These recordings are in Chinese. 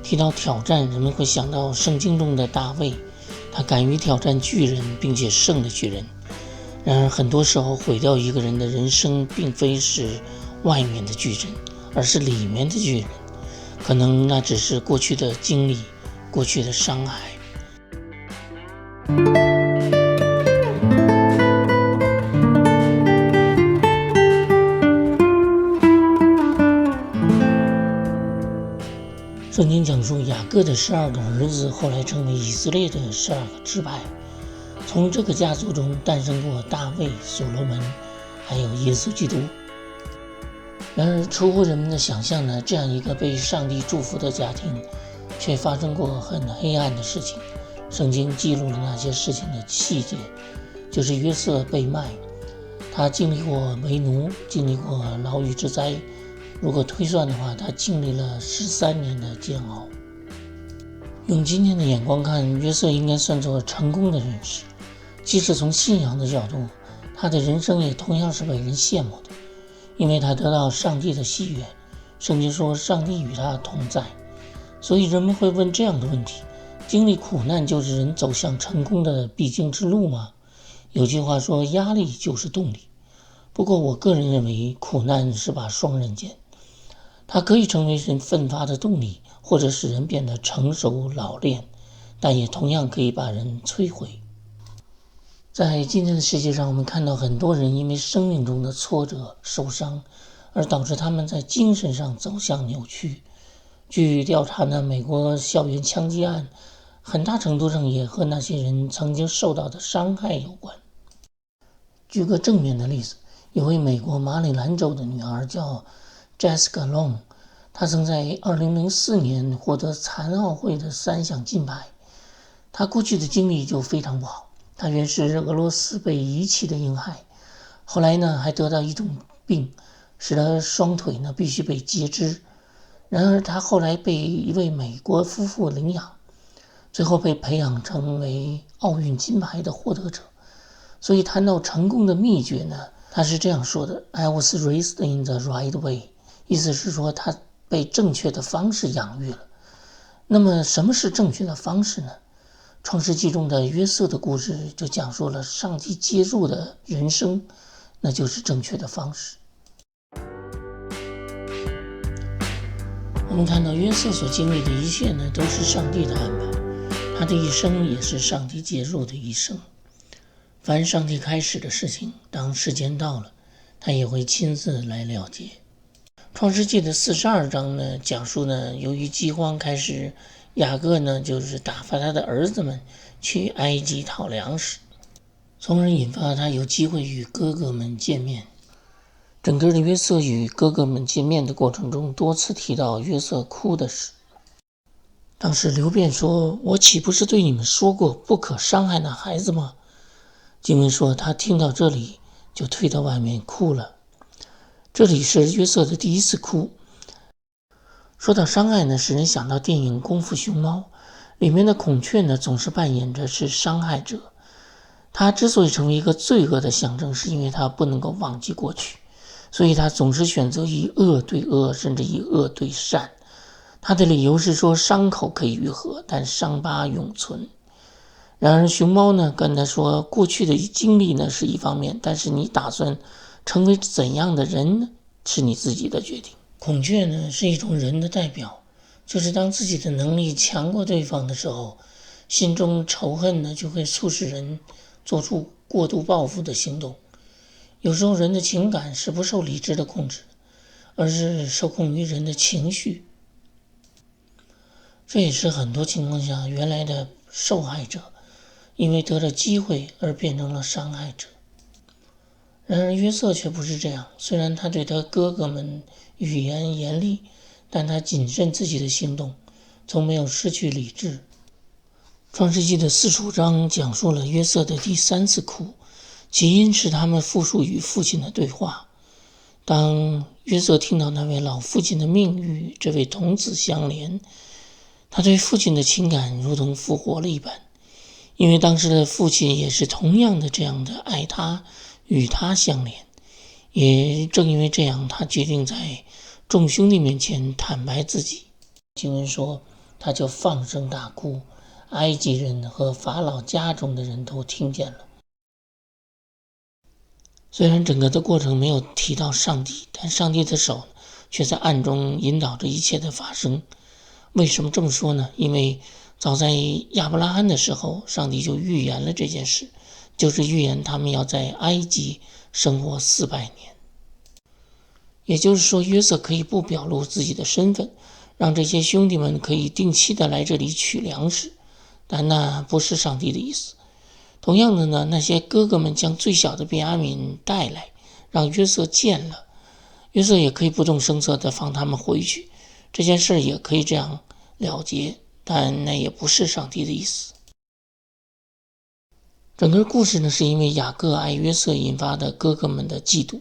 提到挑战，人们会想到圣经中的大卫，他敢于挑战巨人，并且胜了巨人。然而很多时候毁掉一个人的人生并非是外面的巨人，而是里面的巨人，可能那只是过去的经历，过去的伤害。圣经讲述雅各的12个儿子后来成为以色列的12个支派，从这个家族中诞生过大卫、所罗门，还有耶稣基督。然而出乎人们的想象呢，这样一个被上帝祝福的家庭却发生过很黑暗的事情。圣经记录了那些事情的细节，就是约瑟被卖，他经历过为奴，经历过牢狱之灾，如果推算的话，他经历了13年的煎熬。用今天的眼光看，约瑟应该算作成功的人士，即使从信仰的角度，他的人生也同样是被人羡慕的，因为他得到上帝的喜悦。圣经说上帝与他同在，所以人们会问这样的问题：经历苦难就是人走向成功的必经之路吗？有句话说压力就是动力，不过我个人认为苦难是把双刃剑，它可以成为人奋发的动力，或者使人变得成熟老练，但也同样可以把人摧毁。在今天的世界上，我们看到很多人因为生命中的挫折受伤，而导致他们在精神上走向扭曲。据调查呢，美国校园枪击案很大程度上也和那些人曾经受到的伤害有关。举个正面的例子，有位美国马里兰州的女孩叫 Jessica Long， 她曾在2004年获得残奥会的3项金牌。她过去的经历就非常不好，她原是俄罗斯被遗弃的婴孩，后来呢还得到一种病，使得双腿呢必须被截肢。然而她后来被一位美国夫妇领养，最后被培养成为奥运金牌的获得者。所以谈到成功的秘诀呢，他是这样说的： I was raised in the right way， 意思是说他被正确的方式养育了。那么什么是正确的方式呢？创世纪中的约瑟的故事就讲述了上帝介入的人生，那就是正确的方式。我们看到约瑟所经历的一切呢，都是上帝的安排，他的一生也是上帝介入的一生。凡上帝开始的事情，当时间到了，他也会亲自来了结。创世纪的42章呢，讲述呢，由于饥荒开始，雅各呢就是打发他的儿子们去埃及讨粮食，从而引发他有机会与哥哥们见面。整个的约瑟与哥哥们见面的过程中，多次提到约瑟哭的事。当时刘辩说：“我岂不是对你们说过，不可伤害那孩子吗？”经文说他听到这里就退到外面哭了。这里是约瑟的第一次哭。说到伤害呢，使人想到电影《功夫熊猫》里面的孔雀呢，总是扮演着是伤害者。他之所以成为一个罪恶的象征，是因为他不能够忘记过去，所以他总是选择以恶对恶，甚至以恶对善。他的理由是说，伤口可以愈合，但伤疤永存。然而熊猫呢跟他说，过去的经历呢是一方面，但是你打算成为怎样的人呢，是你自己的决定。孔雀呢是一种人的代表，就是当自己的能力强过对方的时候，心中仇恨呢就会促使人做出过度报复的行动。有时候人的情感是不受理智的控制，而是受控于人的情绪。这也是很多情况下原来的受害者因为得了机会而变成了伤害者。然而约瑟却不是这样，虽然他对他哥哥们语言严厉，但他谨慎自己的行动，从没有失去理智。创世纪的45章讲述了约瑟的第3次哭，起因是他们复述与父亲的对话。当约瑟听到那位老父亲的命与这位童子相连，他对父亲的情感如同复活了一般，因为当时的父亲也是同样的这样的爱他，与他相连。也正因为这样，他决定在众兄弟面前坦白自己。经文说，他就放声大哭，埃及人和法老家中的人都听见了。虽然整个的过程没有提到上帝，但上帝的手却在暗中引导着一切的发生。为什么这么说呢？因为早在亚伯拉罕的时候，上帝就预言了这件事，就是预言他们要在埃及生活400年。也就是说，约瑟可以不表露自己的身份，让这些兄弟们可以定期的来这里取粮食，但那不是上帝的意思。同样的呢，那些哥哥们将最小的便雅悯带来，让约瑟见了，约瑟也可以不动声色地放他们回去，这件事也可以这样了结，但那也不是上帝的意思。整个故事呢，是因为雅各爱约瑟引发的哥哥们的嫉妒，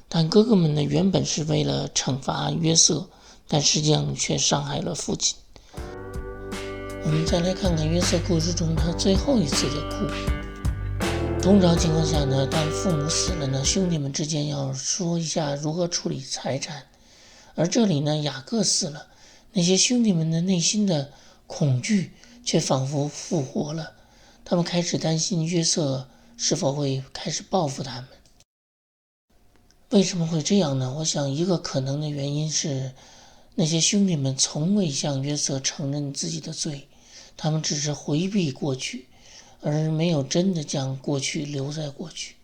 但哥哥们呢原本是为了惩罚约瑟，但实际上却伤害了父亲。我们再来看看约瑟故事中他最后一次的哭。通常情况下呢，当父母死了呢，兄弟们之间要说一下如何处理财产。而这里呢，雅各死了，那些兄弟们的内心的恐惧却仿佛复活了。他们开始担心约瑟是否会开始报复他们。为什么会这样呢？我想一个可能的原因是，那些兄弟们从未向约瑟承认自己的罪，他们只是回避过去，而没有真的将过去留在过去。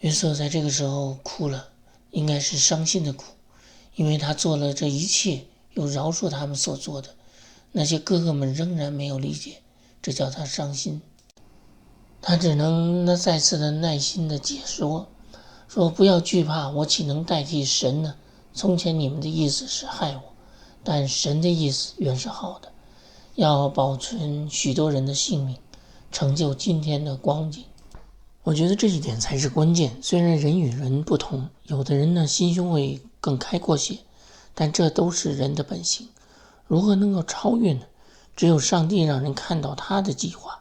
约瑟在这个时候哭了，应该是伤心的哭，因为他做了这一切，又饶恕他们所做的。那些哥哥们仍然没有理解，这叫他伤心。他只能再次的耐心的解说，不要惧怕，我岂能代替神呢？从前你们的意思是害我，但神的意思原是好的，要保存许多人的性命，成就今天的光景。我觉得这一点才是关键。虽然人与人不同，有的人呢心胸会更开阔些，但这都是人的本性。如何能够超越呢？只有上帝让人看到他的计划，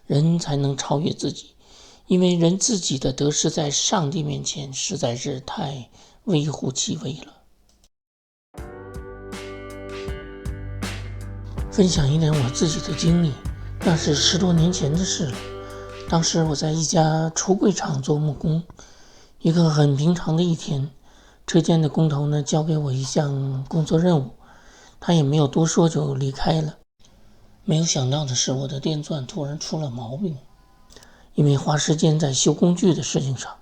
人才能超越自己。因为人自己的得失在上帝面前实在是太微乎其微了。分享一点我自己的经历，那是10多年前的事了。当时我在一家橱柜厂做木工，一个很平常的一天，车间的工头呢交给我一项工作任务，他也没有多说就离开了。没有想到的是，我的电钻突然出了毛病。因为花时间在修工具的事情上，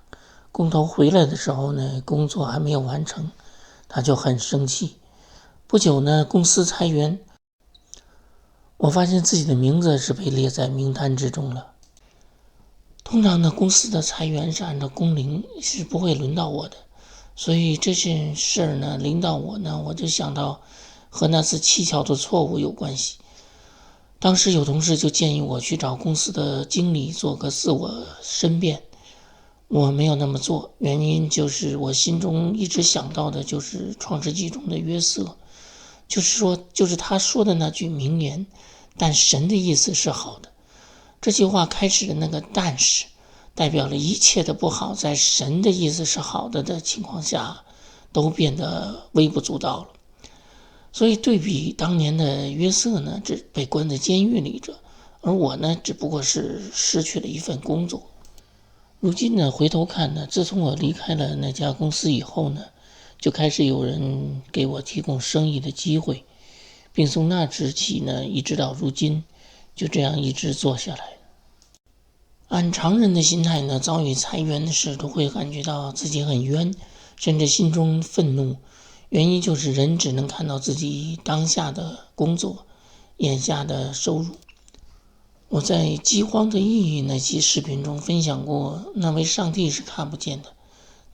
工头回来的时候呢，工作还没有完成，他就很生气。不久呢，公司裁员，我发现自己的名字是被列在名单之中了。通常呢，公司的裁员是按照工龄，是不会轮到我的，所以这件事呢，临到我呢，我就想到和那次蹊跷的错误有关系。当时有同事就建议我去找公司的经理做个自我申辩，我没有那么做，原因就是我心中一直想到的就是创世纪中的约瑟，就是他说的那句名言，但神的意思是好的。这句话开始的那个但是，代表了一切的不好在神的意思是好的情况下都变得微不足道了。所以对比当年的约瑟呢，只被关在监狱里着，而我呢，只不过是失去了一份工作。如今呢，回头看呢，自从我离开了那家公司以后呢，就开始有人给我提供生意的机会，并从那时起呢，一直到如今，就这样一直做下来。按常人的心态呢，遭遇裁员的事都会感觉到自己很冤，甚至心中愤怒。原因就是人只能看到自己当下的工作，眼下的收入。我在饥荒的意义那期视频中分享过，那位上帝是看不见的，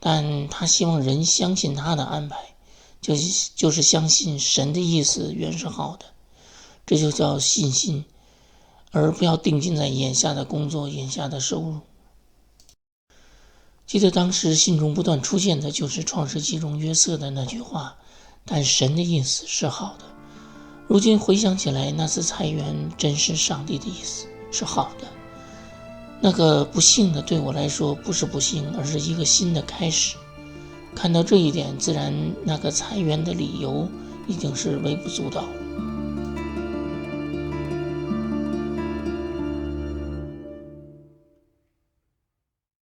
但他希望人相信他的安排，就是相信神的意思原是好的，这就叫信心，而不要定睛在眼下的工作，眼下的收入。记得当时信中不断出现的就是创世纪中约瑟的那句话，但神的意思是好的。如今回想起来，那次裁员真是上帝的意思是好的。那个不幸的对我来说不是不幸，而是一个新的开始。看到这一点，自然那个裁员的理由已经是微不足道了。